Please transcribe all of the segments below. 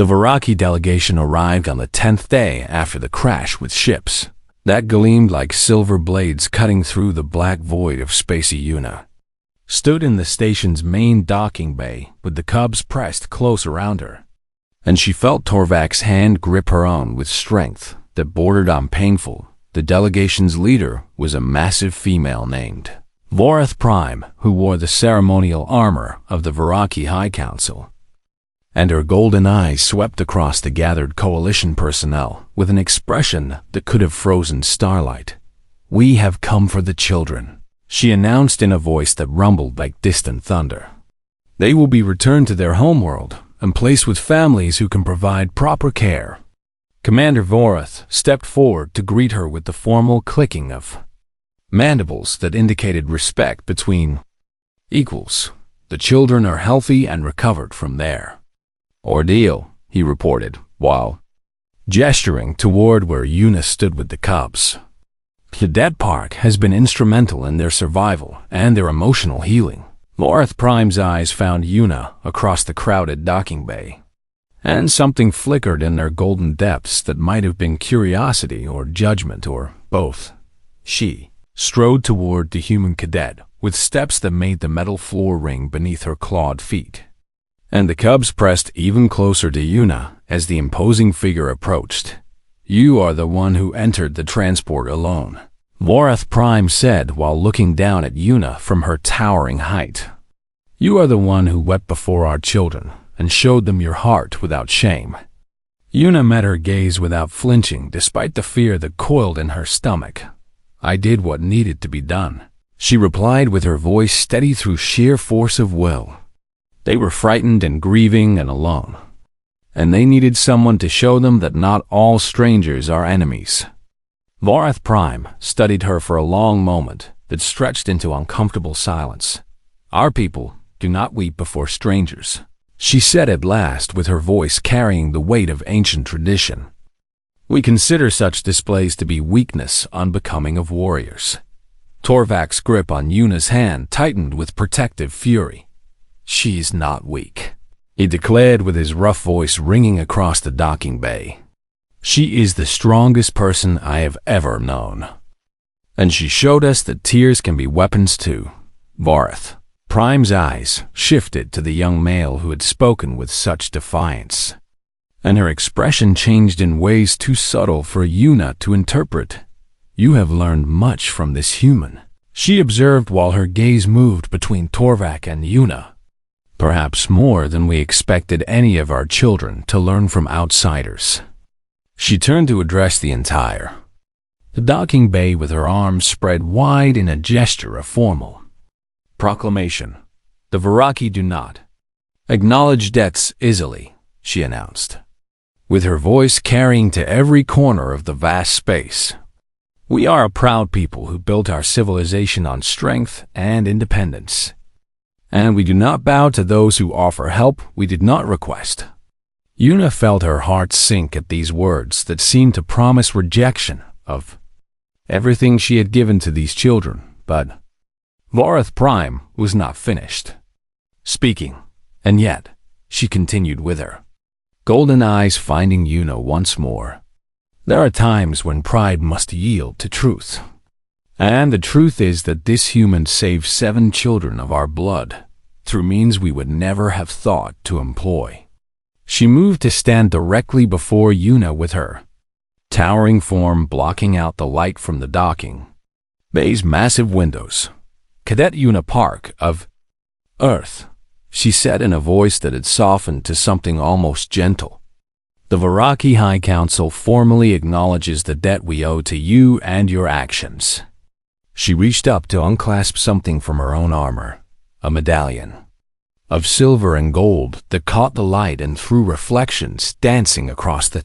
The Varaki delegation arrived on the 10th day after the crash with ships that gleamed like silver blades cutting through the black void of spacey Yuna. Stood in the station's main docking bay with the cubs pressed close around her, and she felt Torvak's hand grip her own with strength that bordered on painful. The delegation's leader was a massive female named Vorath Prime, who wore the ceremonial armor of the Varaki High Council, and her golden eyes swept across the gathered coalition personnel with an expression that could have frozen starlight. "We have come for the children," she announced in a voice that rumbled like distant thunder. "They will be returned to their homeworld and placed with families who can provide proper care." Commander Vorath stepped forward to greet her with the formal clicking of mandibles that indicated respect between equals. "The children are healthy and recovered from their ordeal," he reported, while gesturing toward where Yuna stood with the cubs. "Cadet Park has been instrumental in their survival and their emotional healing." Vorath Prime's eyes found Yuna across the crowded docking bay, and something flickered in their golden depths that might have been curiosity or judgment or both. She strode toward the human cadet with steps that made the metal floor ring beneath her clawed feet, and the cubs pressed even closer to Yuna as the imposing figure approached. "You are the one who entered the transport alone," Vorath Prime said while looking down at Yuna from her towering height. "You are the one who wept before our children and showed them your heart without shame." Yuna met her gaze without flinching despite the fear that coiled in her stomach. "I did what needed to be done," she replied with her voice steady through sheer force of will. They were frightened and grieving and alone, and they needed someone to show them that not all strangers are enemies. Vorath Prime studied her for a long moment that stretched into uncomfortable silence. "Our people do not weep before strangers," she said at last with her voice carrying the weight of ancient tradition. "We consider such displays to be weakness unbecoming of warriors." Torvak's grip on Yuna's hand tightened with protective fury. "She is not weak," he declared with his rough voice ringing across the docking bay. "She is the strongest person I have ever known. And she showed us that tears can be weapons too." Vorath Prime's eyes shifted to the young male who had spoken with such defiance, and her expression changed in ways too subtle for Yuna to interpret. "You have learned much from this human," she observed while her gaze moved between Torvak and Yuna. "Perhaps more than we expected any of our children to learn from outsiders." She turned to address the entire docking bay with her arms spread wide in a gesture of formal proclamation. "The Varaki do not acknowledge debts easily," she announced, with her voice carrying to every corner of the vast space. "We are a proud people who built our civilization on strength and independence, and we do not bow to those who offer help we did not request." Yuna felt her heart sink at these words that seemed to promise rejection of everything she had given to these children, but Vorath Prime was not finished speaking, and yet she continued with her golden eyes finding Yuna once more. "There are times when pride must yield to truth, and the truth is that this human saved 7 children of our blood through means we would never have thought to employ." She moved to stand directly before Yuna with her towering form blocking out the light from the docking bay's massive windows. "Cadet Yuna Park of Earth," she said in a voice that had softened to something almost gentle. "The Varaki High Council formally acknowledges the debt we owe to you and your actions." She reached up to unclasp something from her own armor, a medallion of silver and gold that caught the light and threw reflections dancing across the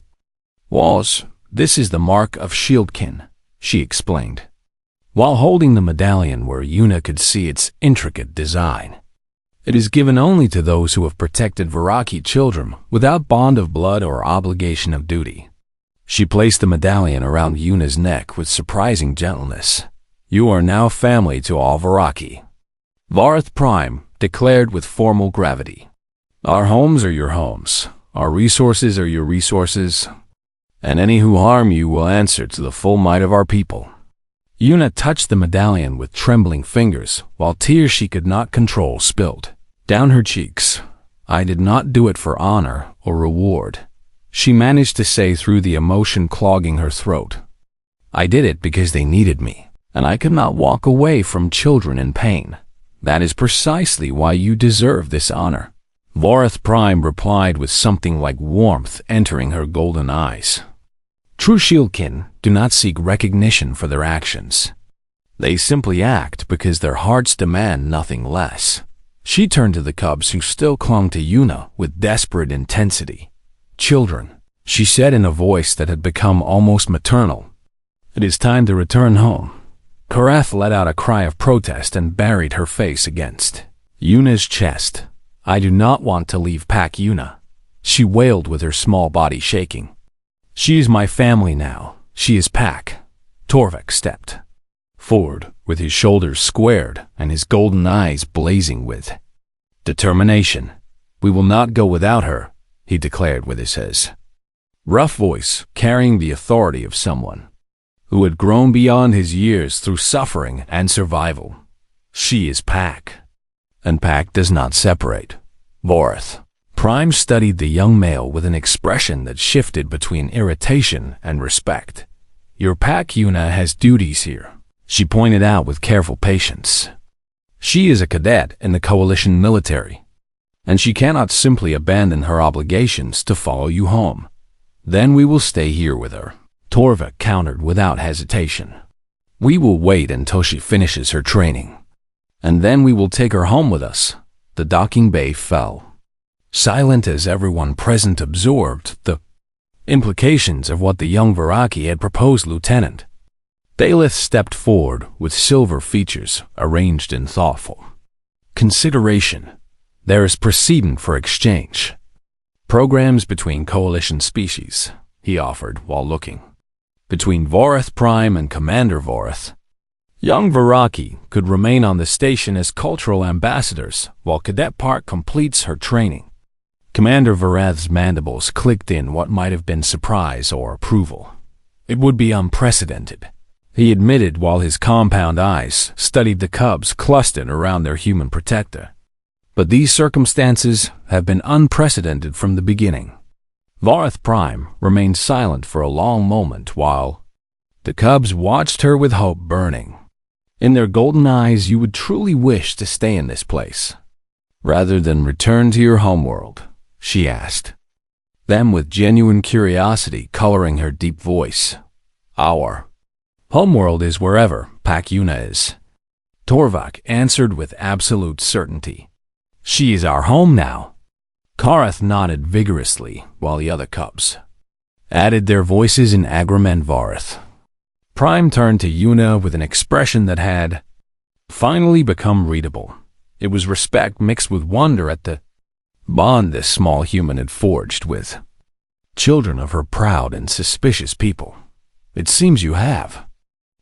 walls. "This is the mark of Shieldkin," she explained, while holding the medallion where Yuna could see its intricate design. "It is given only to those who have protected Varaki children without bond of blood or obligation of duty." She placed the medallion around Yuna's neck with surprising gentleness. "You are now family to all Varaki," Vorath Prime declared with formal gravity. "Our homes are your homes. Our resources are your resources, and any who harm you will answer to the full might of our people." Yuna touched the medallion with trembling fingers, while tears she could not control spilled down her cheeks. "I did not do it for honor or reward," she managed to say through the emotion clogging her throat. "I did it because they needed me, and I could not walk away from children in pain. That is precisely why you deserve this honor." Vorath Prime replied with something like warmth entering her golden eyes. True Shieldkin do not seek recognition for their actions. They simply act because their hearts demand nothing less. She turned to the cubs who still clung to Yuna with desperate intensity. "Children," she said in a voice that had become almost maternal, "it is time to return home." Karath let out a cry of protest and buried her face against Yuna's chest. "I do not want to leave Pack Yuna," she wailed with her small body shaking. "She is my family now. She is Pack." Torvik stepped forward with his shoulders squared and his golden eyes blazing with determination. "We will not go without her," he declared with his rough voice, carrying the authority of someone who had grown beyond his years through suffering and survival. "She is Pack, and Pack does not separate." Vorath Prime studied the young male with an expression that shifted between irritation and respect. "Your Pack Yuna has duties here," she pointed out with careful patience. "She is a cadet in the Coalition military, and she cannot simply abandon her obligations to follow you home. Then we will stay here with her," Torvik countered without hesitation. "We will wait until she finishes her training, and then we will take her home with us." The docking bay fell silent as everyone present absorbed the implications of what the young Viraki had proposed. Lieutenant Daleth stepped forward with silver features arranged in thoughtful consideration. "There is precedent for exchange programs between Coalition species," he offered while looking between Vorath Prime and Commander Vorath. Young Viraki could remain on the station as cultural ambassadors while Cadet Park completes her training. Commander Vorath's mandibles clicked in what might have been surprise or approval. It would be unprecedented, he admitted while his compound eyes studied the cubs clustered around their human protector. But these circumstances have been unprecedented from the beginning. Vorath Prime remained silent for a long moment while the cubs watched her with hope burning in their golden eyes. "You would truly wish to stay in this place, rather than return to your homeworld?" she asked, them with genuine curiosity coloring her deep voice. "Our homeworld is wherever Pack Yuna is," Torvik answered with absolute certainty. "She is our home now." Karath nodded vigorously while the other cubs added their voices in agreement. Vorath Prime turned to Yuna with an expression that had finally become readable. It was respect mixed with wonder at the bond this small human had forged with children of her proud and suspicious people. "It seems you have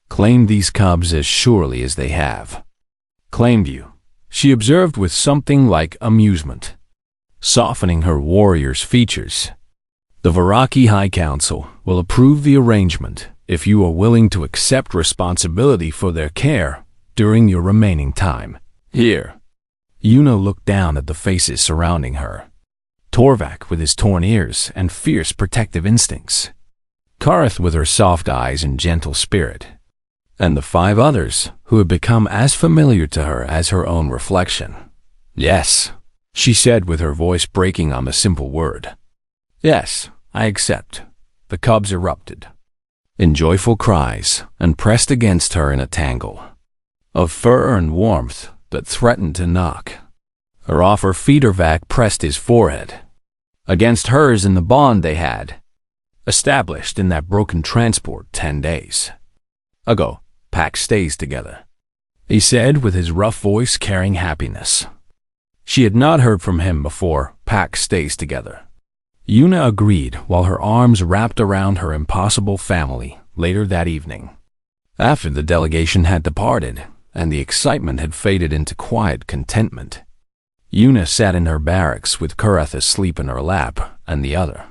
claimed these cubs as surely as they have claimed you," she observed with something like amusement, softening her warrior's features. "The Viraki High Council will approve the arrangement if you are willing to accept responsibility for their care during your remaining time here." Yuna looked down at the faces surrounding her. Torvik with his torn ears and fierce protective instincts, Karath with her soft eyes and gentle spirit, and the 5 others who had become as familiar to her as her own reflection. "Yes," she said with her voice breaking on the simple word. "Yes, I accept." The cubs erupted in joyful cries and pressed against her in a tangle of fur and warmth that threatened to knock her off her feet. Orvac pressed his forehead against hers in the bond they had established in that broken transport 10 days ago. "Pack stays together," he said with his rough voice carrying happiness. She had not heard from him before. "Pack stays together." Yuna agreed while her arms wrapped around her impossible family. Later that evening, after the delegation had departed and the excitement had faded into quiet contentment, Yuna sat in her barracks with Kureth asleep in her lap, and the other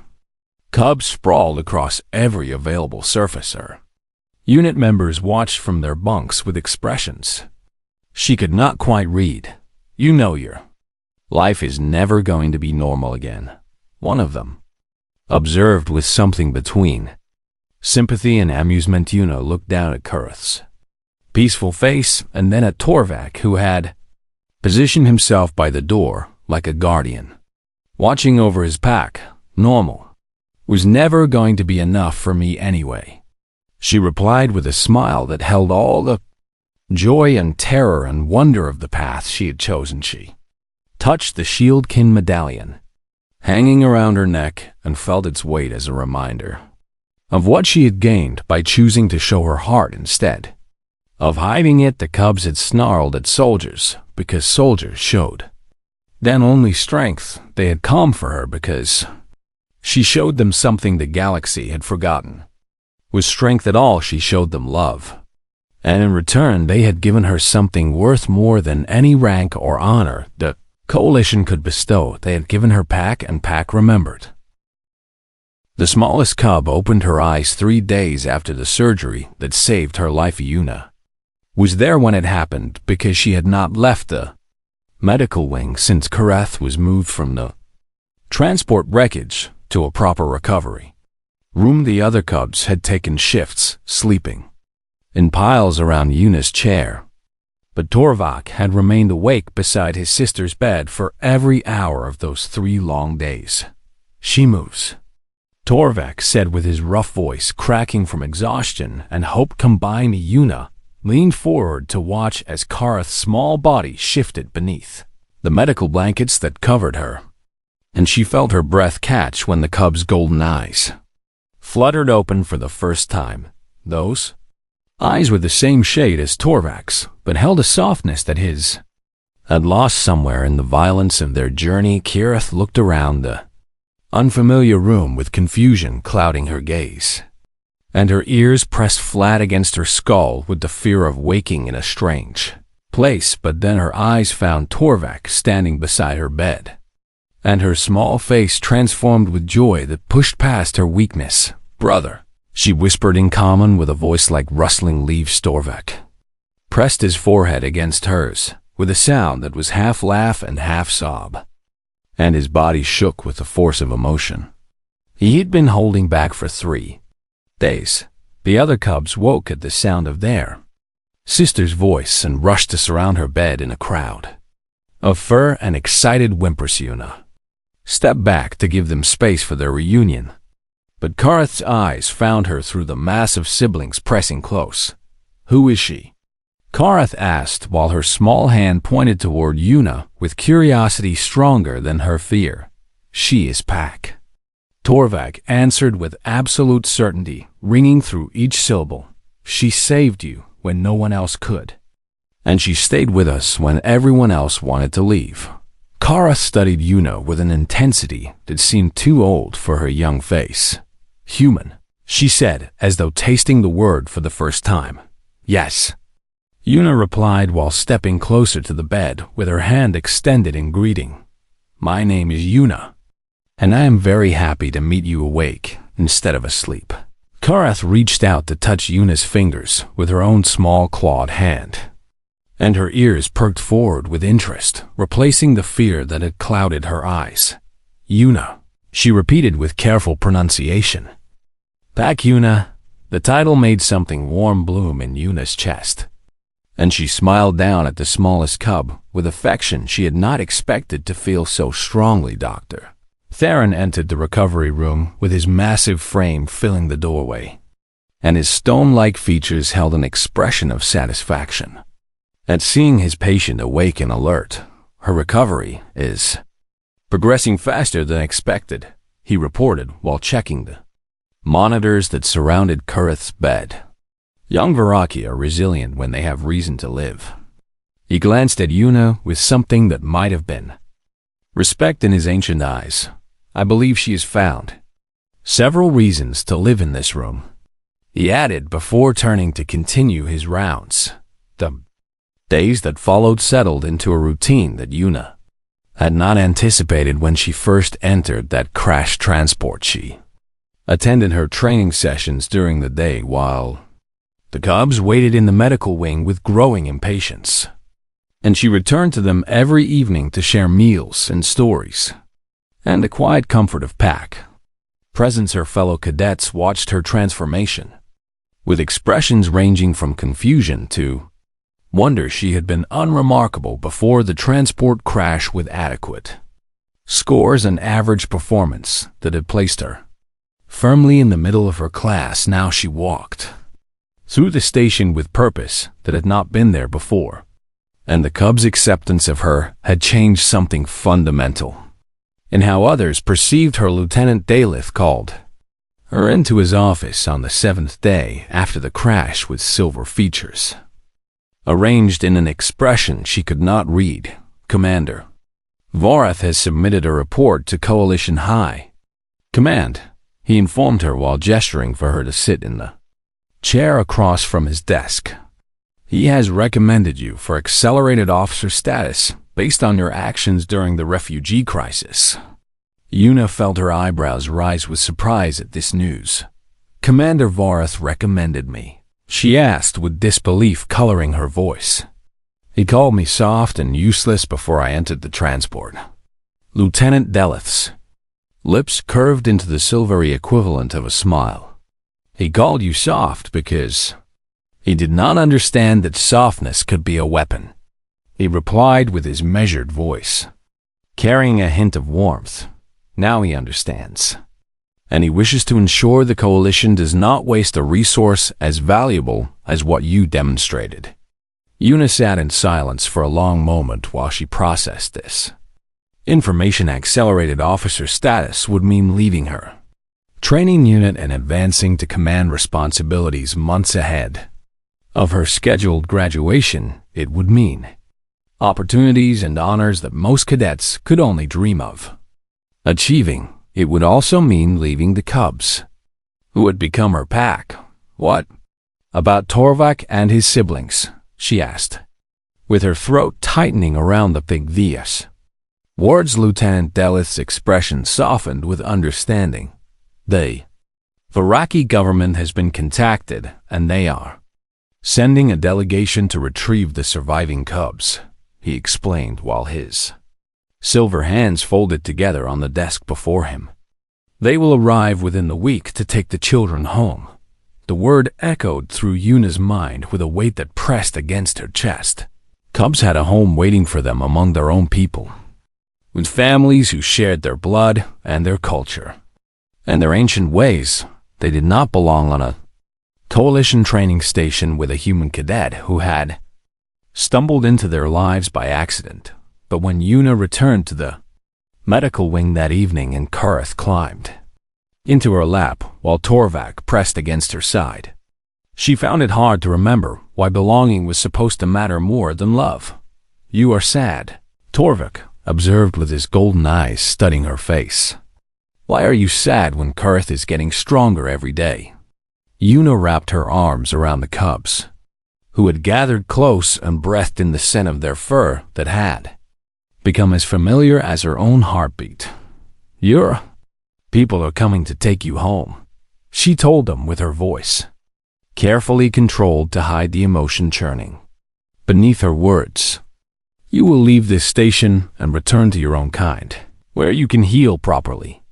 cubs sprawled across every available surface. Her unit members watched from their bunks with expressions she could not quite read. "You know your life is never going to be normal again," one of them observed with something between sympathy and amusement. Yuna looked down at Kureth's peaceful face and then at Torvak, who had positioned himself by the door like a guardian, watching over his pack. "Normal was never going to be enough for me anyway," she replied with a smile that held all the joy and terror and wonder of the path she had chosen. She touched the Shieldkin medallion hanging around her neck and felt its weight as a reminder of what she had gained by choosing to show her heart instead of hiding it. The cubs had snarled at soldiers because soldiers showed then only strength. They had come for her because she showed them something the galaxy had forgotten. Was strength at all, she showed them love. And in return, they had given her something worth more than any rank or honor the Coalition could bestow. They had given her pack, and pack remembered. The smallest cub opened her eyes 3 days after the surgery that saved her life. Yuna was there when it happened because she had not left the medical wing since Kureth was moved from the transport wreckage to a proper recovery room. The other cubs had taken shifts, sleeping in piles around Yuna's chair, but Torvak had remained awake beside his sister's bed for every hour of those 3 long days. "She moves," Torvak said with his rough voice cracking from exhaustion and hope combined. Yuna leaned forward to watch as Kareth's small body shifted beneath the medical blankets that covered her, and she felt her breath catch when the cub's golden eyes fluttered open for the first time. Those eyes were the same shade as Torvak's, but held a softness that his had lost somewhere in the violence of their journey. Kareth looked around the unfamiliar room with confusion clouding her gaze, and her ears pressed flat against her skull with the fear of waking in a strange place. But then her eyes found Torvak standing beside her bed, and her small face transformed with joy that pushed past her weakness. "Brother," she whispered in common with a voice like rustling leaves. Torvak pressed his forehead against hers with a sound that was half laugh and half sob, and his body shook with the force of emotion he had been holding back for 3 days. The other cubs woke at the sound of their sister's voice and rushed to surround her bed in a crowd of fur and excited whimpers. Yuna stepped back to give them space for their reunion, but Kareth's eyes found her through the mass of siblings pressing close. "Who is she?" Kareth asked while her small hand pointed toward Yuna with curiosity stronger than her fear. "She is Pack," Torvak answered with absolute certainty, ringing through each syllable. "She saved you when no one else could, and she stayed with us when everyone else wanted to leave." Kareth studied Yuna with an intensity that seemed too old for her young face. "Human," she said, as though tasting the word for the first time. "Yes," Yuna replied while stepping closer to the bed with her hand extended in greeting. "My name is Yuna, and I am very happy to meet you awake instead of asleep." Kareth reached out to touch Yuna's fingers with her own small clawed hand, and her ears perked forward with interest, replacing the fear that had clouded her eyes. "Yuna," she repeated with careful pronunciation. "Pack Yuna." The title made something warm bloom in Yuna's chest, and she smiled down at the smallest cub with affection she had not expected to feel so strongly. Dr. Theron entered the recovery room with his massive frame filling the doorway, and his stone-like features held an expression of satisfaction at seeing his patient awake and alert. "Her recovery is progressing faster than expected," he reported while checking the monitors that surrounded Kureth's bed. "Young Viraki are resilient when they have reason to live." He glanced at Yuna with something that might have been respect in his ancient eyes. "I believe she has found several reasons to live in this room," he added before turning to continue his rounds. The days that followed settled into a routine that Yuna had not anticipated when she first entered that crash transport. She attended her training sessions during the day while the cubs waited in the medical wing with growing impatience, and she returned to them every evening to share meals and stories and the quiet comfort of pack presence. Her fellow cadets watched her transformation with expressions ranging from confusion to wonder. She had been unremarkable before the transport crash with adequate scores and average performance that had placed her firmly in the middle of her class. Now she walked through the station with purpose that had not been there before, and the cubs' acceptance of her had changed something fundamental in how others perceived her. Lieutenant Daleth called her into his office on the 7th day after the crash with silver features arranged in an expression she could not read. "Commander Vorath has submitted a report to Coalition High Command," he informed her while gesturing for her to sit in the chair across from his desk. "He has recommended you for accelerated officer status based on your actions during the refugee crisis." Una felt her eyebrows rise with surprise at this news. "Commander Vorath recommended me?" she asked with disbelief coloring her voice. "He called me soft and useless before I entered the transport." Lieutenant Daleth's lips curved into the silvery equivalent of a smile. "He called you soft because he did not understand that softness could be a weapon," he replied with his measured voice, carrying a hint of warmth. "Now he understands, and he wishes to ensure the Coalition does not waste a resource as valuable as what you demonstrated." Una sat in silence for a long moment while she processed this information. Accelerated officer status would mean leaving her training unit and advancing to command responsibilities months ahead of her scheduled graduation. It would mean opportunities and honors that most cadets could only dream of achieving. It would also mean leaving the cubs, who had become her pack. "What about Torvak and his siblings?" she asked, with her throat tightening around the big Vs. Words. Lieutenant Daleth's expression softened with understanding. "The Varaki government has been contacted, and they are sending a delegation to retrieve the surviving cubs," he explained while his silver hands folded together on the desk before him. "They will arrive within the week to take the children home." The word echoed through Una's mind with a weight that pressed against her chest. Cubs had a home waiting for them among their own people, with families who shared their blood and their culture and their ancient ways. They did not belong on a Coalition training station with a human cadet who had stumbled into their lives by accident. But when Una returned to the medical wing that evening and Karth climbed into her lap while Torvak pressed against her side, she found it hard to remember why belonging was supposed to matter more than love. "You are sad," Torvak observed with his golden eyes studying her face. "Why are you sad when Karth is getting stronger every day?" Una wrapped her arms around the cubs, who had gathered close and breathed in the scent of their fur that had become as familiar as her own heartbeat. "Your people are coming to take you home," she told them with her voice carefully controlled to hide the emotion churning beneath her words. "You will leave this station and return to your own kind, where you can heal properly."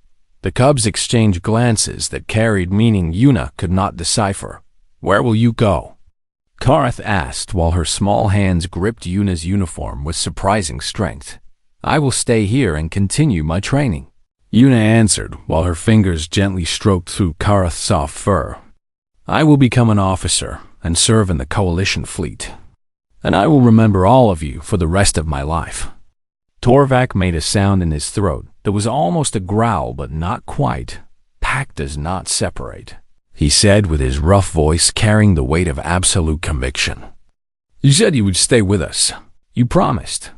The cubs exchanged glances that carried meaning Una could not decipher. "Where will you go?" Karth asked while her small hands gripped Una's uniform with surprising strength. "I will stay here and continue my training," Una answered while her fingers gently stroked through Karth's soft fur. "I will become an officer and serve in the Coalition fleet, and I will remember all of you for the rest of my life." Torvak made a sound in his throat that was almost a growl, but not quite. "Pack does not separate," he said with his rough voice carrying the weight of absolute conviction. "You said you would stay with us. You promised."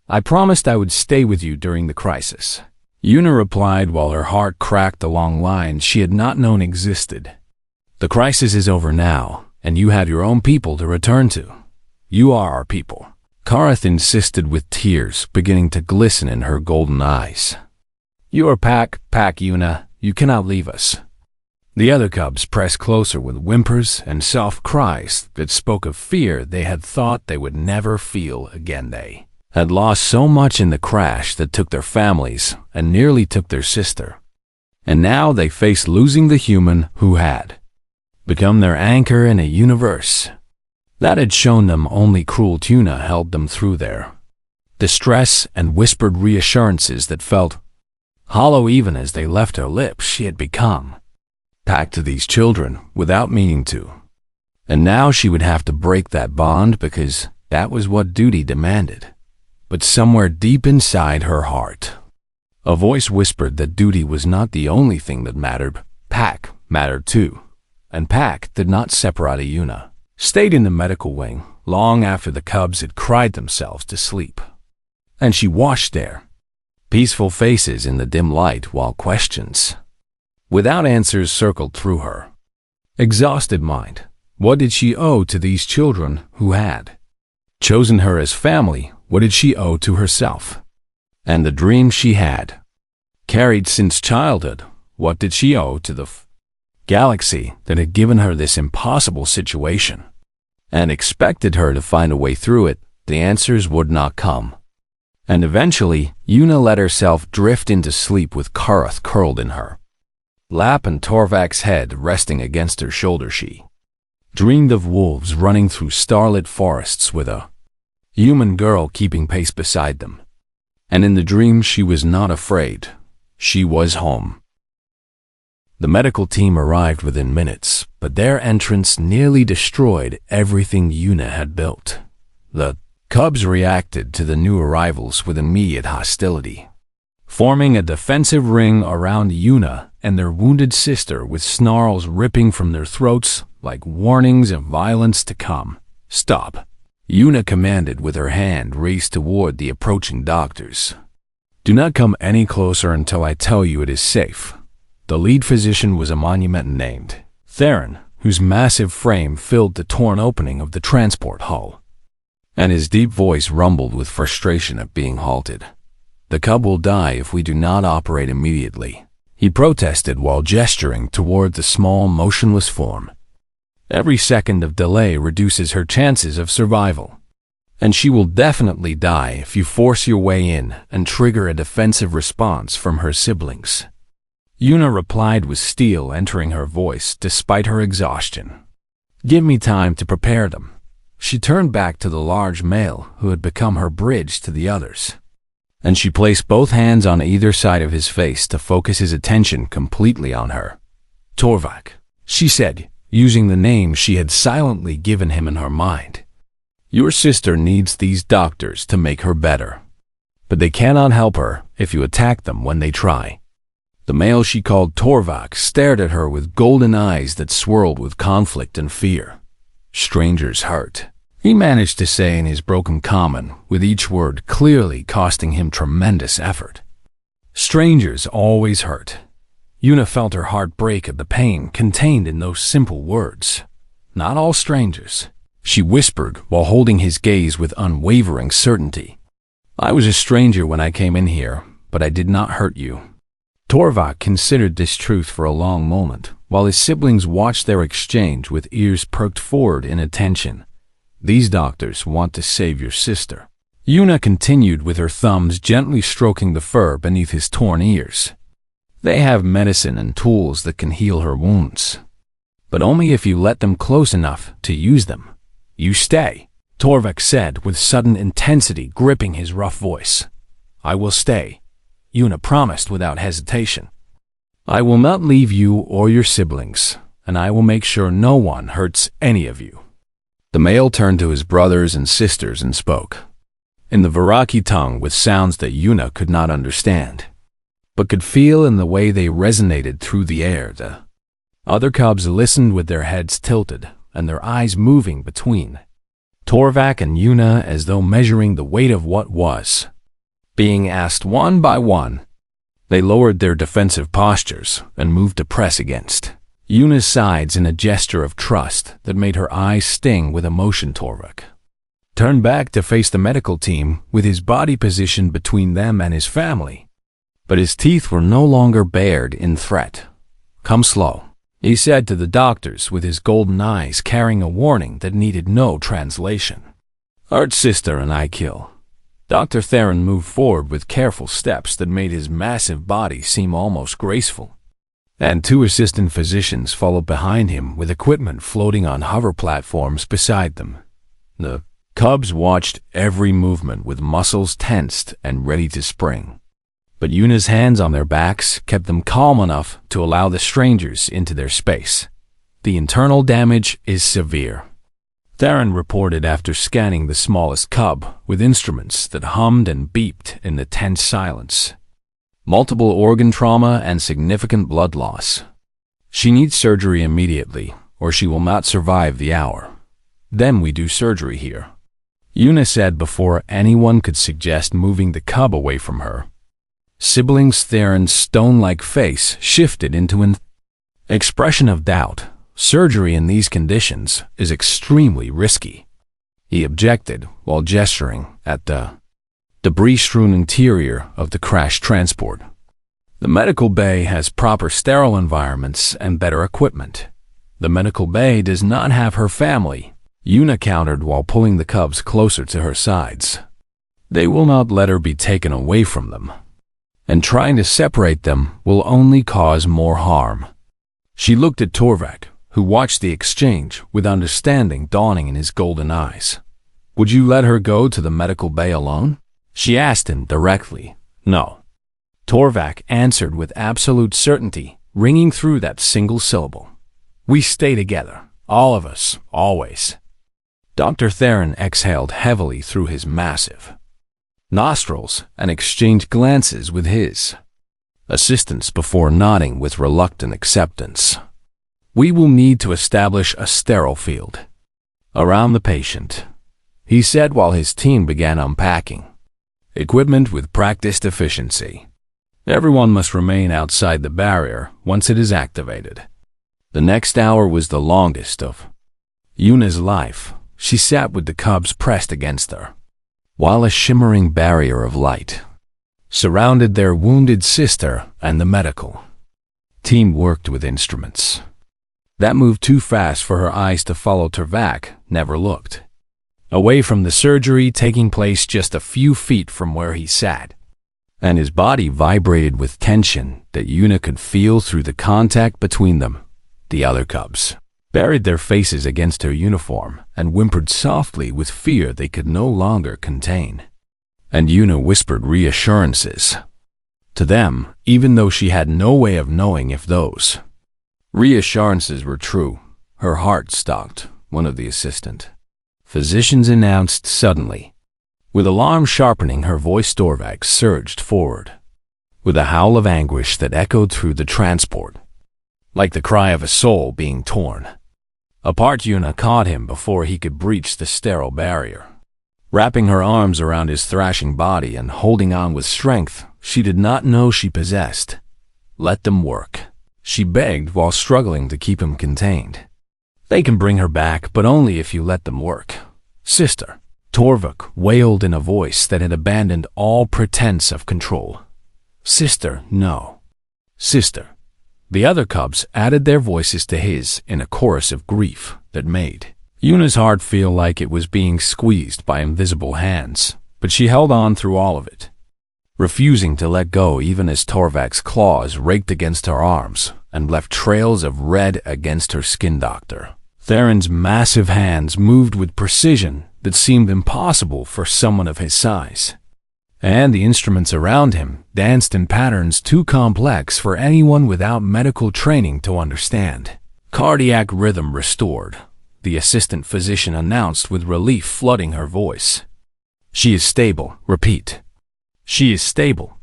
"I promised I would stay with you during the crisis," Una replied while her heart cracked along lines she had not known existed. "The crisis is over now, and you have your own people to return to." "You are our people," Kareth insisted with tears beginning to glisten in her golden eyes. "Your pack, Una, you cannot leave us." The other cubs pressed closer with whimpers and soft cries that spoke of fear they had thought they would never feel again. They had lost so much in the crash that took their families and nearly took their sister. And now they faced losing the human who had become their anchor in a universe that had shown them only cruel tuna held them through their distress and whispered reassurances that felt hollow even as they left her lips. She had become packed to these children without meaning to. And now she would have to break that bond because that was what duty demanded. But somewhere deep inside her heart, a voice whispered that duty was not the only thing that mattered. Pack mattered too. And Pack did not separate Una. Stayed in the medical wing long after the cubs had cried themselves to sleep. And she watched their peaceful faces in the dim light while questions without answers circled through her exhausted mind. What did she owe to these children who had chosen her as family? What did she owe to herself and the dream she had carried since childhood? What did she owe to the galaxy that had given her this impossible situation and expected her to find a way through it? The answers would not come. And eventually, Una let herself drift into sleep with Kareth curled in her lap and Torvak's head resting against her shoulder. She dreamed of wolves running through starlit forests with a human girl keeping pace beside them. And in the dream she was not afraid. She was home. The medical team arrived within minutes, but their entrance nearly destroyed everything Una had built. The cubs reacted to the new arrivals with immediate hostility, forming a defensive ring around Una and their wounded sister with snarls ripping from their throats like warnings of violence to come. "Stop," Una commanded with her hand raised toward the approaching doctors. "Do not come any closer until I tell you it is safe." The lead physician was a monument named Theron, whose massive frame filled the torn opening of the transport hull, and his deep voice rumbled with frustration at being halted. "The cub will die if we do not operate immediately," he protested while gesturing toward the small, motionless form. "Every second of delay reduces her chances of survival, and she will definitely die if you force your way in and trigger a defensive response from her siblings." Una replied with steel entering her voice despite her exhaustion. "Give me time to prepare them." She turned back to the large male who had become her bridge to the others, and she placed both hands on either side of his face to focus his attention completely on her. "Torvak," she said, using the name she had silently given him in her mind. "Your sister needs these doctors to make her better, but they cannot help her if you attack them when they try." The male she called Torvak stared at her with golden eyes that swirled with conflict and fear. "Strangers hurt," he managed to say in his broken common, with each word clearly costing him tremendous effort. "Strangers always hurt." Una felt her heart break at the pain contained in those simple words. "Not all strangers," she whispered while holding his gaze with unwavering certainty. "I was a stranger when I came in here, but I did not hurt you." Torvak considered this truth for a long moment, while his siblings watched their exchange with ears perked forward in attention. "These doctors want to save your sister." Una continued with her thumbs gently stroking the fur beneath his torn ears. "They have medicine and tools that can heal her wounds, but only if you let them close enough to use them. You stay," Torvak said with sudden intensity gripping his rough voice. "I will stay," Una promised without hesitation. "I will not leave you or your siblings, and I will make sure no one hurts any of you." The male turned to his brothers and sisters and spoke, in the Viraki tongue with sounds that Una could not understand, but could feel in the way they resonated through the air. The other cubs listened with their heads tilted and their eyes moving between Torvak and Una as though measuring the weight of what was being asked one by one. They lowered their defensive postures and moved to press against Una's sides in a gesture of trust that made her eyes sting with emotion. "Torvak, turned back to face the medical team with his body positioned between them and his family. But his teeth were no longer bared in threat. "Come slow," he said to the doctors with his golden eyes carrying a warning that needed no translation. "Art sister and I kill." Dr. Theron moved forward with careful steps that made his massive body seem almost graceful. And two assistant physicians followed behind him with equipment floating on hover platforms beside them. The cubs watched every movement with muscles tensed and ready to spring. But Yuna's hands on their backs kept them calm enough to allow the strangers into their space. "The internal damage is severe," Theron reported after scanning the smallest cub with instruments that hummed and beeped in the tense silence. "Multiple organ trauma and significant blood loss. She needs surgery immediately, or she will not survive the hour. Then we do surgery here," Yuna said before anyone could suggest moving the cub away from her. Siblings Theron's stone-like face shifted into an expression of doubt. "Surgery in these conditions is extremely risky," he objected while gesturing at the debris-strewn interior of the crashed transport. "The medical bay has proper sterile environments and better equipment. The medical bay does not have her family," Yuna countered while pulling the cubs closer to her sides. "They will not let her be taken away from them. And trying to separate them will only cause more harm." She looked at Torvak, who watched the exchange with understanding dawning in his golden eyes. "Would you let her go to the medical bay alone?" she asked him directly. "No," Torvak answered with absolute certainty, ringing through that single syllable. "We stay together, all of us, always." Dr. Theron exhaled heavily through his massive nostrils and exchanged glances with his assistants before nodding with reluctant acceptance. "We will need to establish a sterile field around the patient," he said while his team began unpacking equipment with practiced efficiency. "Everyone must remain outside the barrier once it is activated." The next hour was the longest of Yuna's life. She sat with the cubs pressed against her, while a shimmering barrier of light surrounded their wounded sister and the medical team worked with instruments that moved too fast for her eyes to follow. Torvak never looked away from the surgery taking place just a few feet from where he sat, and his body vibrated with tension that Yuna could feel through the contact between them. The other cubs buried their faces against her uniform and whimpered softly with fear they could no longer contain. And Yuna whispered reassurances to them, even though she had no way of knowing if those reassurances were true. Her heart stopped, one of the assistant physicians announced suddenly. With alarm sharpening her voice, Torvak surged forward with a howl of anguish that echoed through the transport, like the cry of a soul being torn apart. Yuna caught him before he could breach the sterile barrier. Wrapping her arms around his thrashing body and holding on with strength she did not know she possessed. "Let them work," she begged while struggling to keep him contained. "They can bring her back, but only if you let them work, sister," Torvak wailed in a voice that had abandoned all pretense of control. "Sister, no. Sister." The other cubs added their voices to his in a chorus of grief that made Yuna's heart feel like it was being squeezed by invisible hands, but she held on through all of it, refusing to let go even as Torvak's claws raked against her arms and left trails of red against her skin. Dr. Theron's massive hands moved with precision that seemed impossible for someone of his size, and the instruments around him danced in patterns too complex for anyone without medical training to understand. "Cardiac rhythm restored," the assistant physician announced with relief flooding her voice. "She is stable. Repeat. She is stable."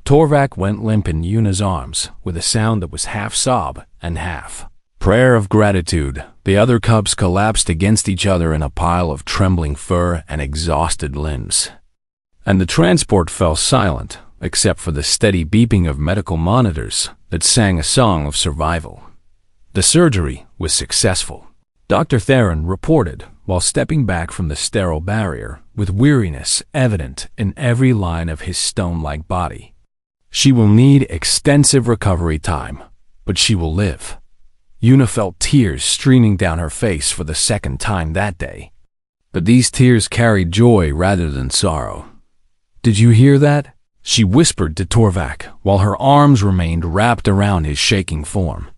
Torvak went limp in Yuna's arms with a sound that was half sob and half prayer of gratitude. The other cubs collapsed against each other in a pile of trembling fur and exhausted limbs, and the transport fell silent except for the steady beeping of medical monitors that sang a song of survival. The surgery was successful, Dr. Theron reported while stepping back from the sterile barrier, with weariness evident in every line of his stone-like body. She will need extensive recovery time, but she will live. Yuna felt tears streaming down her face for the second time that day. But these tears carried joy rather than sorrow. "Did you hear that?" she whispered to Torvak, while her arms remained wrapped around his shaking form.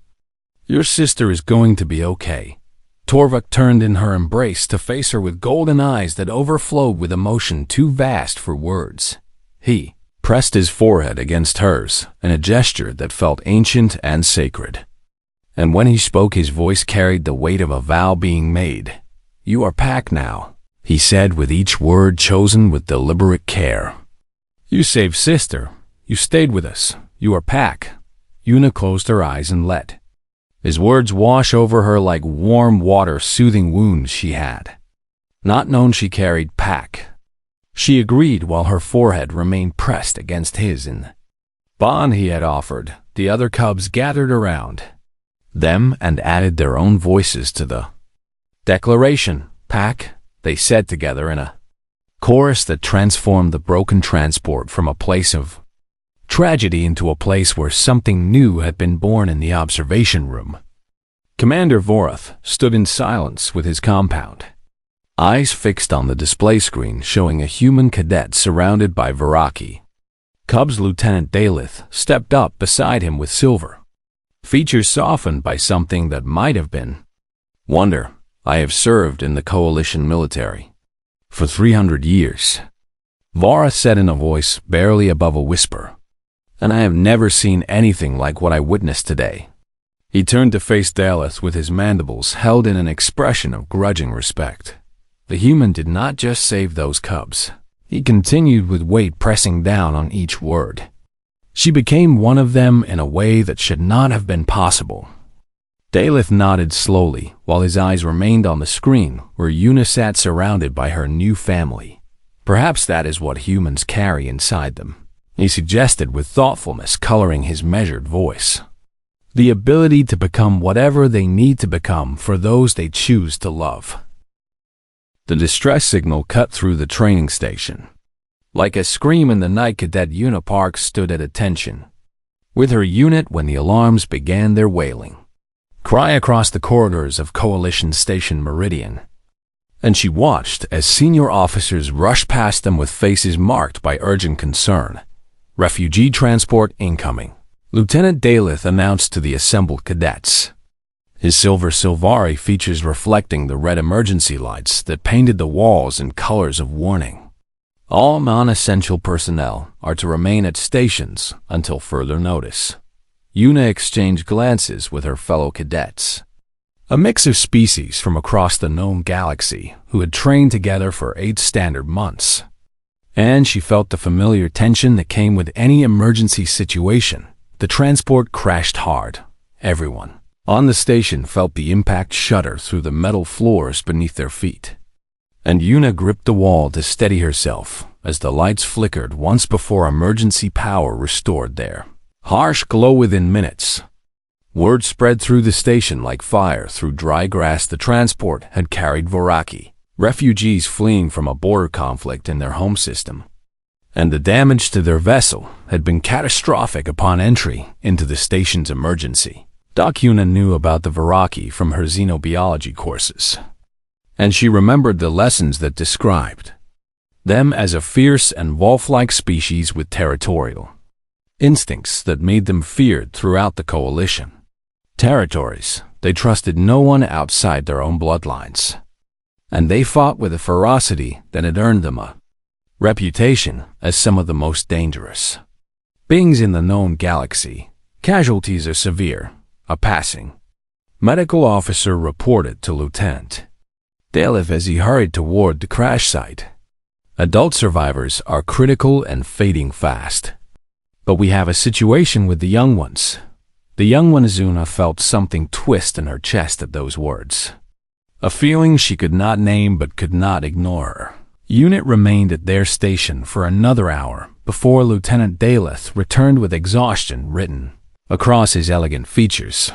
"Your sister is going to be okay." Torvak turned in her embrace to face her with golden eyes that overflowed with emotion too vast for words. He pressed his forehead against hers in a gesture that felt ancient and sacred. And when he spoke, his voice carried the weight of a vow being made. "You are Pack now," he said, with each word chosen with deliberate care. "You saved sister. You stayed with us. You are Pack." Yuna closed her eyes and let his words wash over her like warm water, soothing wounds she had not known she carried. Pack. She agreed while her forehead remained pressed against his in the bond he had offered. The other cubs gathered around them and added their own voices to the declaration. "Pack," they said together in a chorus that transformed the broken transport from a place of tragedy into a place where something new had been born in the observation room. Commander Vorath stood in silence with his compound, eyes fixed on the display screen showing a human cadet surrounded by Viraki. Cubs Lieutenant Daleth stepped up beside him with silver features softened by something that might have been wonder. "I have served in the coalition military for 300 years, Vara said in a voice barely above a whisper, "and I have never seen anything like what I witnessed today." He turned to face Daleth with his mandibles held in an expression of grudging respect. The human did not just save those cubs. He continued with weight pressing down on each word. She became one of them in a way that should not have been possible. Daleth nodded slowly, while his eyes remained on the screen where Yuna sat surrounded by her new family. "Perhaps that is what humans carry inside them," he suggested with thoughtfulness coloring his measured voice. "The ability to become whatever they need to become for those they choose to love." The distress signal cut through the training station. Like a scream in the night, Cadet Yuna Park stood at attention with her unit when the alarms began their wailing cry across the corridors of Coalition Station Meridian. And she watched as senior officers rushed past them with faces marked by urgent concern. "Refugee transport incoming," Lieutenant Daleth announced to the assembled cadets, his silver Silvari features reflecting the red emergency lights that painted the walls in colors of warning. "All non-essential personnel are to remain at stations until further notice." Yuna exchanged glances with her fellow cadets, a mix of species from across the known galaxy who had trained together for 8 standard months. And she felt the familiar tension that came with any emergency situation. The transport crashed hard. Everyone on the station felt the impact shudder through the metal floors beneath their feet. And Yuna gripped the wall to steady herself as the lights flickered once before emergency power restored their harsh glow within minutes. Word spread through the station like fire through dry grass. The transport had carried Viraki, refugees fleeing from a border conflict in their home system. And the damage to their vessel had been catastrophic upon entry into the station's emergency. Doc Yuna knew about the Viraki from her xenobiology courses, and she remembered the lessons that described them as a fierce and wolf-like species with territorial instincts that made them feared throughout the coalition territories. They trusted no one outside their own bloodlines, and they fought with a ferocity that had earned them a reputation as some of the most dangerous beings in the known galaxy. "Casualties are severe," a passing medical officer reported to Lieutenant Daleth as he hurried toward the crash site. "Adult survivors are critical and fading fast. But we have a situation with the young ones." The young one Azuna felt something twist in her chest at those words, a feeling she could not name but could not ignore. Unit remained at their station for another hour before Lieutenant Daleth returned with exhaustion written across his elegant features.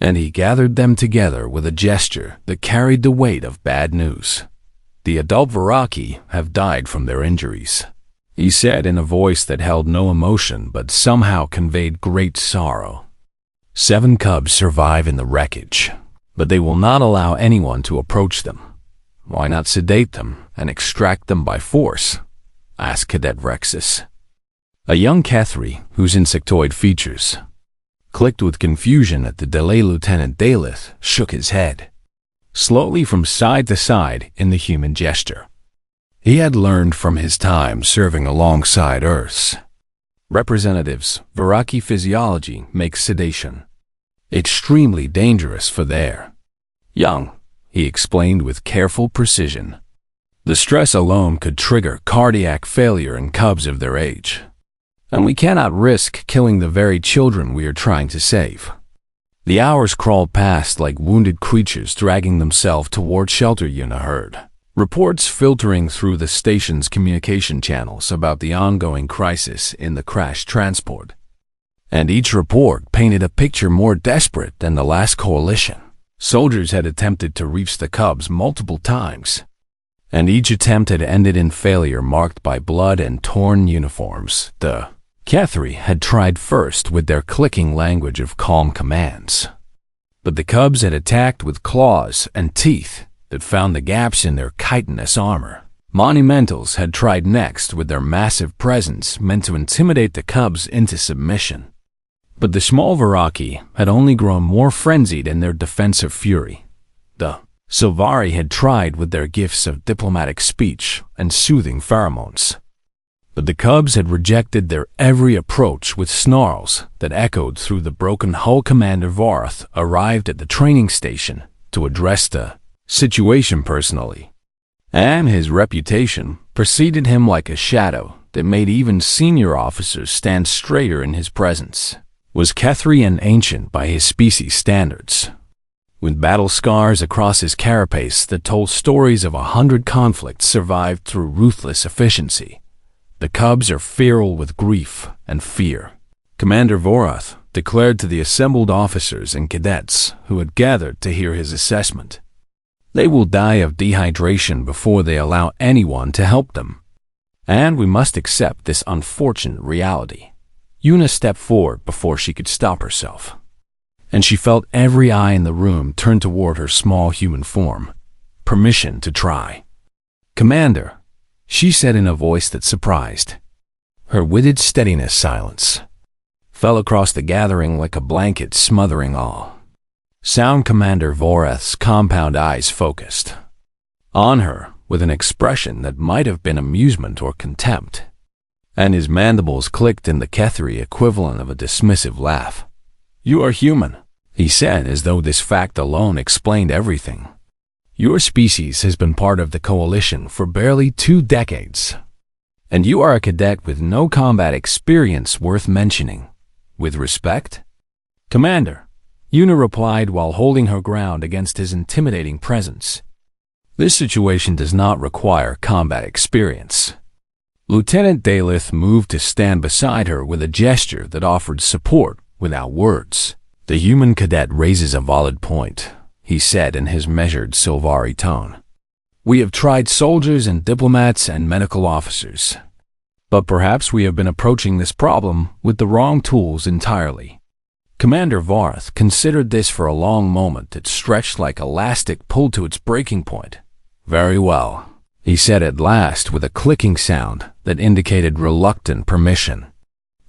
and he gathered them together with a gesture that carried the weight of bad news. The adult Viraki have died from their injuries, he said in a voice that held no emotion but somehow conveyed great sorrow. 7 cubs survive in the wreckage, but they will not allow anyone to approach them. Why not sedate them and extract them by force? Asked Cadet Rexus. A young Kethri, whose insectoid features clicked with confusion at the delay, Lieutenant Daleth shook his head slowly from side to side in the human gesture. He had learned from his time serving alongside Earth's representatives, Viraki physiology makes sedation extremely dangerous for their young, he explained with careful precision. The stress alone could trigger cardiac failure in cubs of their age, and we cannot risk killing the very children we are trying to save. The hours crawled past like wounded creatures dragging themselves toward shelter. Yuna heard reports filtering through the station's communication channels about the ongoing crisis in the crashed transport, and each report painted a picture more desperate than the last coalition. Soldiers had attempted to reach the cubs multiple times, and each attempt had ended in failure marked by blood and torn uniforms. The Kethri had tried first with their clicking language of calm commands, but the cubs had attacked with claws and teeth that found the gaps in their chitinous armor. Monumentals had tried next with their massive presence meant to intimidate the cubs into submission. But the small Viraki had only grown more frenzied in their defensive fury. The Silvari had tried with their gifts of diplomatic speech and soothing pheromones, but the cubs had rejected their every approach with snarls that echoed through the broken hull. Commander Vorath arrived at the training station to address the situation personally, and his reputation preceded him like a shadow that made even senior officers stand straighter in his presence. Was Kethri an ancient by his species standards, with battle scars across his carapace that told stories of 100 conflicts survived through ruthless efficiency. The cubs are feral with grief and fear, Commander Vorath declared to the assembled officers and cadets who had gathered to hear his assessment. They will die of dehydration before they allow anyone to help them, and we must accept this unfortunate reality. Yuna stepped forward before she could stop herself, and she felt every eye in the room turn toward her small human form. Permission to try. Commander, she said in a voice that surprised. Her witted steadiness silence fell across the gathering like a blanket smothering all sound. Commander Vorath's compound eyes focused on her with an expression that might have been amusement or contempt, and his mandibles clicked in the Kethri equivalent of a dismissive laugh. You are human, he said, as though this fact alone explained everything. Your species has been part of the coalition for barely 2 decades, and you are a cadet with no combat experience worth mentioning. With respect? Commander, Yuna replied while holding her ground against his intimidating presence. This situation does not require combat experience. Lieutenant Daleth moved to stand beside her with a gesture that offered support without words. The human cadet raises a valid point, he said in his measured Silvari tone. We have tried soldiers and diplomats and medical officers, but perhaps we have been approaching this problem with the wrong tools entirely. Commander Vorath considered this for a long moment that stretched like elastic pulled to its breaking point. Very well, he said at last with a clicking sound that indicated reluctant permission.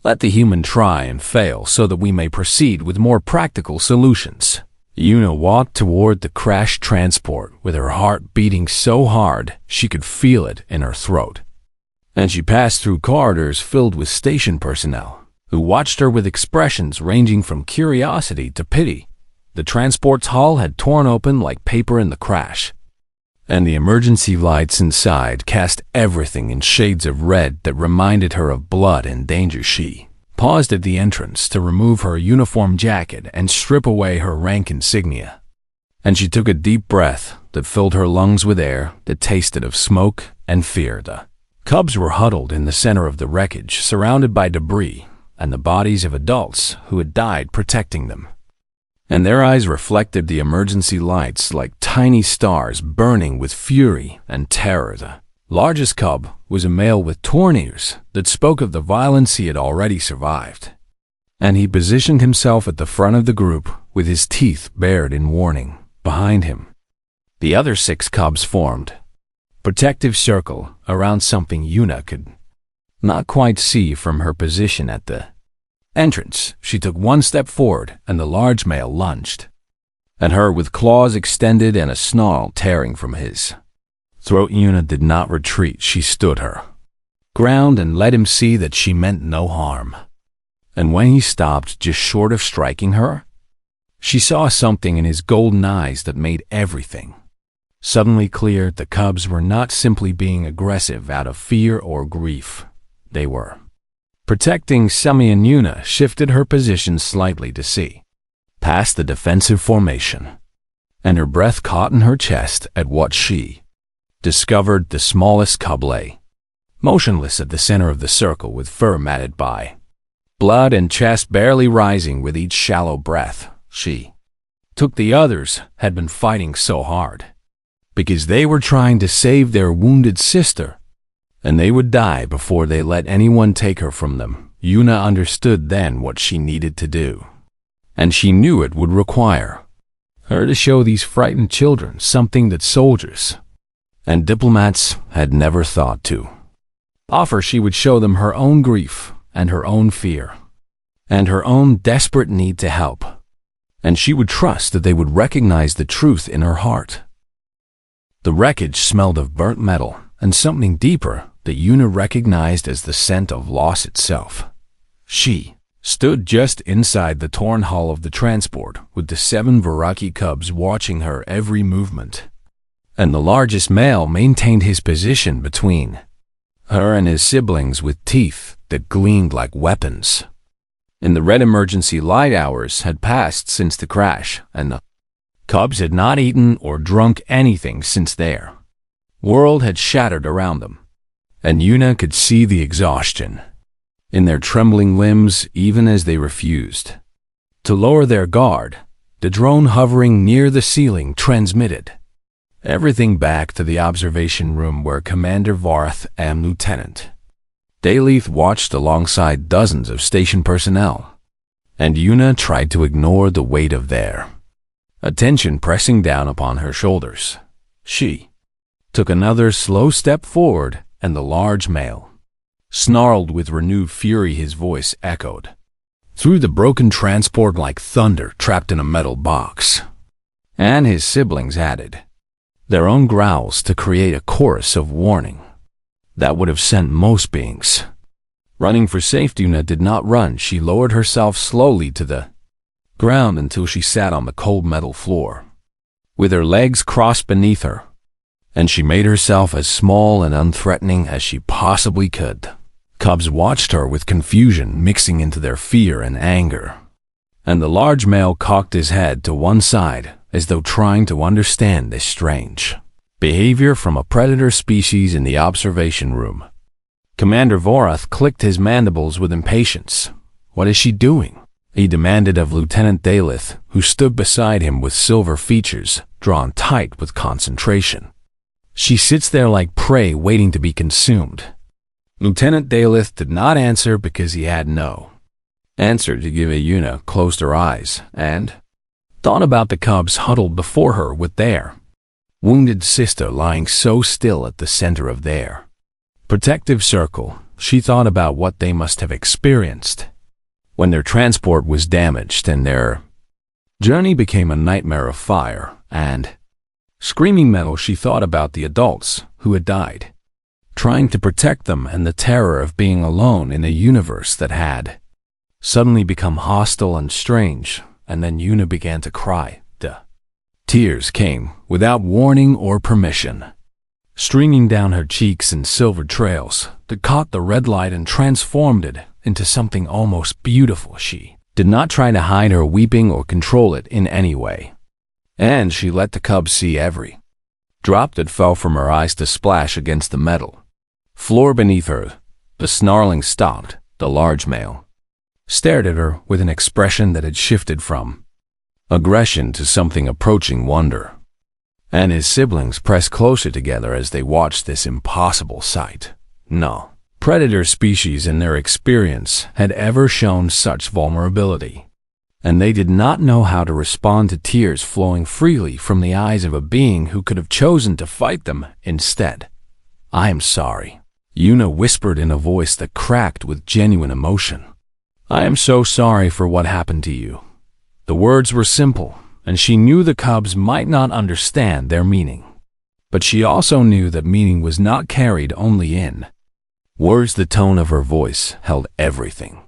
Let the human try and fail so that we may proceed with more practical solutions. Yuna walked toward the crashed transport with her heart beating so hard she could feel it in her throat. And she passed through corridors filled with station personnel, who watched her with expressions ranging from curiosity to pity. The transport's hull had torn open like paper in the crash, and the emergency lights inside cast everything in shades of red that reminded her of blood and danger. She paused at the entrance to remove her uniform jacket and strip away her rank insignia, and she took a deep breath that filled her lungs with air that tasted of smoke and fear. The cubs were huddled in the center of the wreckage, surrounded by debris and the bodies of adults who had died protecting them. and their eyes reflected the emergency lights like tiny stars burning with fury and terror. The largest cub was a male with torn ears that spoke of the violence he had already survived, and he positioned himself at the front of the group with his teeth bared in warning. Behind him, the other 6 cubs formed protective circle around something Yuna could not quite see from her position at the entrance. She took 1 step forward, and the large male lunged at her with claws extended and a snarl tearing from his throat. Yuna did not retreat. She stood her ground and let him see that she meant no harm. And when he stopped just short of striking her, she saw something in his golden eyes that made everything suddenly clear. The cubs were not simply being aggressive out of fear or grief. They were protecting Semi, and Yuna shifted her position slightly to see past the defensive formation, and her breath caught in her chest at what she discovered. The smallest cub lay motionless at the center of the circle with fur matted by blood and chest barely rising with each shallow breath she took. The others had been fighting so hard because they were trying to save their wounded sister, and they would die before they let anyone take her from them. Yuna understood then what she needed to do, and she knew it would require her to show these frightened children something that soldiers and diplomats had never thought to offer. She would show them her own grief and her own fear and her own desperate need to help, and she would trust that they would recognize the truth in her heart. The wreckage smelled of burnt metal and something deeper that Yuna recognized as the scent of loss itself. She stood just inside the torn hull of the transport with the 7 Viraki cubs watching her every movement, and the largest male maintained his position between her and his siblings with teeth that gleamed like weapons. In the red emergency light, hours had passed since the crash, and the cubs had not eaten or drunk anything since their world had shattered around them, and Yuna could see the exhaustion in their trembling limbs even as they refused to lower their guard. The drone hovering near the ceiling transmitted everything back to the observation room where Commander Vorath and Lieutenant Daleth watched alongside dozens of station personnel, and Yuna tried to ignore the weight of their attention pressing down upon her shoulders. She took another slow step forward, and the large male snarled with renewed fury. His voice echoed through the broken transport like thunder trapped in a metal box, and his siblings added their own growls to create a chorus of warning that would have sent most beings running for safety. Yuna did not run. She lowered herself slowly to the ground until she sat on the cold metal floor with her legs crossed beneath her, and she made herself as small and unthreatening as she possibly could. Cubs watched her with confusion mixing into their fear and anger, and the large male cocked his head to one side as though trying to understand this strange behavior from a predator species in the observation room. Commander Vorath clicked his mandibles with impatience. "What is she doing?" he demanded of Lieutenant Daleth, who stood beside him with silver features drawn tight with concentration. "She sits there like prey waiting to be consumed." Lieutenant Daleth did not answer because he had no answer to give. Yuna closed her eyes and thought about the cubs huddled before her with their wounded sister lying so still at the center of their protective circle. She thought about what they must have experienced when their transport was damaged and their journey became a nightmare of fire and screaming metal. She thought about the adults who had died trying to protect them, and the terror of being alone in a universe that had suddenly become hostile and strange. And then Yuna began to cry. The tears came without warning or permission, streaming down her cheeks in silver trails that caught the red light and transformed it into something almost beautiful. She did not try to hide her weeping or control it in any way, and she let the cubs see every drop that fell from her eyes to splash against the metal floor beneath her. The snarling stopped. The large male stared at her with an expression that had shifted from aggression to something approaching wonder. And his siblings pressed closer together as they watched this impossible sight. No predator species in their experience had ever shown such vulnerability, and they did not know how to respond to tears flowing freely from the eyes of a being who could have chosen to fight them instead. "I am sorry," Yuna whispered in a voice that cracked with genuine emotion. "I am so sorry for what happened to you." The words were simple, and she knew the cubs might not understand their meaning. But she also knew that meaning was not carried only in words. The tone of her voice held everything.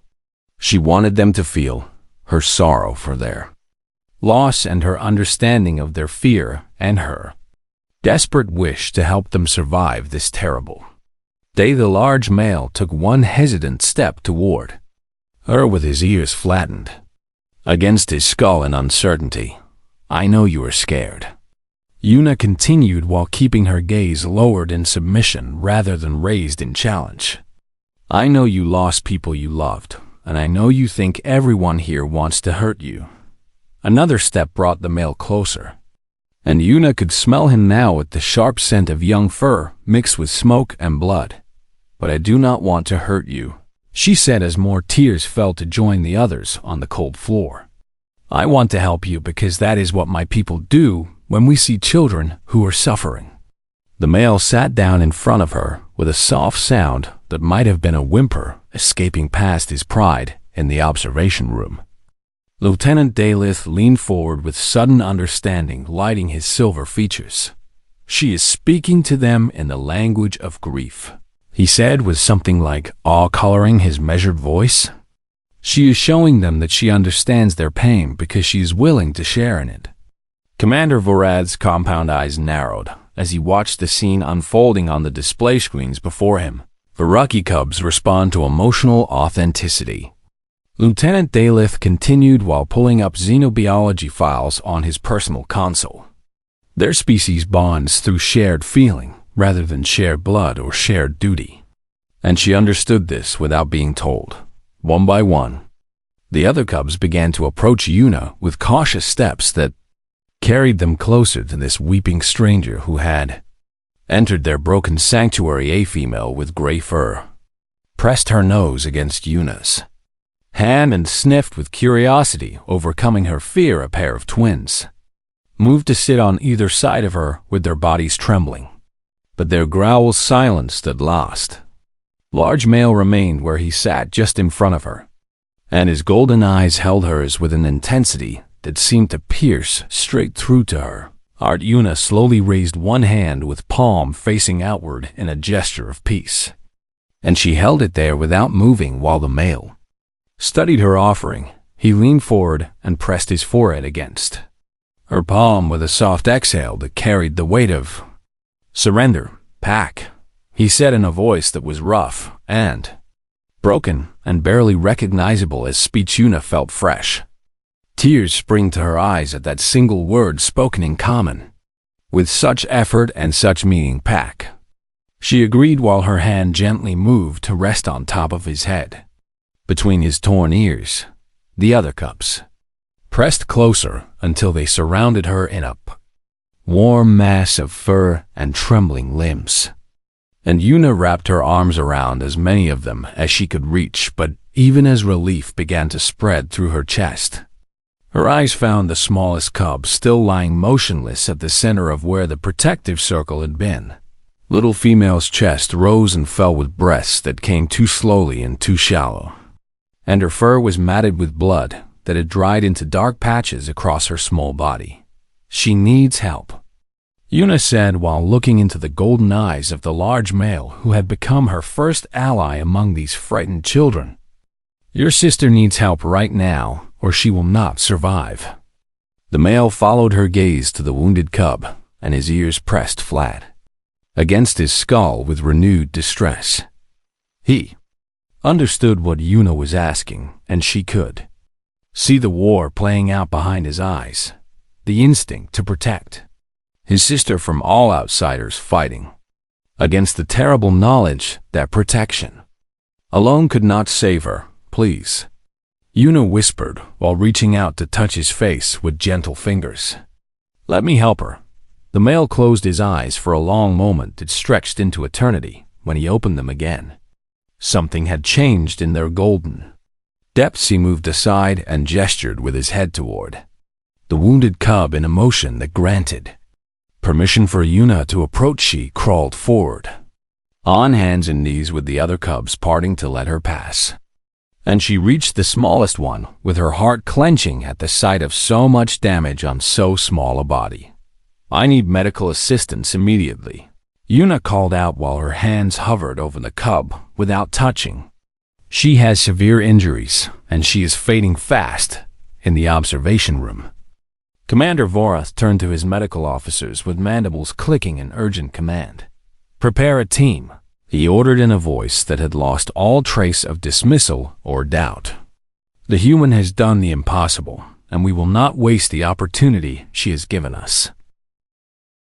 She wanted them to feel her sorrow for their loss and her understanding of their fear and her desperate wish to help them survive this terrible day. The large male took one hesitant step toward her with his ears flattened against his skull in uncertainty. "I know you are scared," Yuna continued while keeping her gaze lowered in submission rather than raised in challenge. "I know you lost people you loved, and I know you think everyone here wants to hurt you." Another step brought the male closer, and Yuna could smell him now with the sharp scent of young fur mixed with smoke and blood. "But I do not want to hurt you," she said as more tears fell to join the others on the cold floor. "I want to help you because that is what my people do when we see children who are suffering." The male sat down in front of her with a soft sound that might have been a whimper escaping past his pride in the observation room. Lieutenant Dalith leaned forward with sudden understanding lighting his silver features. "She is speaking to them in the language of grief," he said with something like awe coloring his measured voice. "She is showing them that she understands their pain because she is willing to share in it." Commander Vorad's compound eyes narrowed as he watched the scene unfolding on the display screens before him. Viraki cubs respond to emotional authenticity. Lieutenant Dalith continued while pulling up xenobiology files on his personal console. Their species bonds through shared feeling rather than shared blood or shared duty. And she understood this without being told. One by one, the other cubs began to approach Yuna with cautious steps that carried them closer to this weeping stranger who had entered their broken sanctuary. A female with gray fur pressed her nose against Yuna's hand and sniffed with curiosity, overcoming her fear. A pair of twins moved to sit on either side of her with their bodies trembling, but their growls silenced at last. Large male remained where he sat just in front of her, and his golden eyes held hers with an intensity that seemed to pierce straight through to her. Yuna slowly raised one hand with palm facing outward in a gesture of peace, and she held it there without moving while the male studied her offering. He leaned forward and pressed his forehead against her palm with a soft exhale that carried the weight of surrender. "Pack," he said in a voice that was rough and broken and barely recognizable as speech. Yuna felt fresh tears spring to her eyes at that single word spoken in common with such effort and such meaning. "Pack." She agreed while her hand gently moved to rest on top of his head. Between his torn ears, the other cubs pressed closer until they surrounded her in a warm mass of fur and trembling limbs. And Yuna wrapped her arms around as many of them as she could reach, but even as relief began to spread through her chest, her eyes found the smallest cub still lying motionless at the center of where the protective circle had been. Little female's chest rose and fell with breaths that came too slowly and too shallow, and her fur was matted with blood that had dried into dark patches across her small body. "She needs help," Yuna said while looking into the golden eyes of the large male who had become her first ally among these frightened children. "Your sister needs help right now, or she will not survive." The male followed her gaze to the wounded cub, and his ears pressed flat against his skull with renewed distress. He understood what Yuna was asking, and she could see the war playing out behind his eyes, the instinct to protect his sister from all outsiders fighting against the terrible knowledge that protection alone could not save her. "Please," Yuna whispered while reaching out to touch his face with gentle fingers. "Let me help her." The male closed his eyes for a long moment that stretched into eternity. When he opened them again, something had changed in their golden depths. He moved aside and gestured with his head toward the wounded cub in a motion that granted permission for Yuna to approach. She crawled forward, on hands and knees with the other cubs parting to let her pass. And she reached the smallest one, with her heart clenching at the sight of so much damage on so small a body. "I need medical assistance immediately," Yuna called out while her hands hovered over the cub without touching. "She has severe injuries, and she is fading fast." In the observation room, Commander Vorath turned to his medical officers with mandibles clicking in urgent command. "Prepare a team," he ordered in a voice that had lost all trace of dismissal or doubt. "The human has done the impossible, and we will not waste the opportunity she has given us."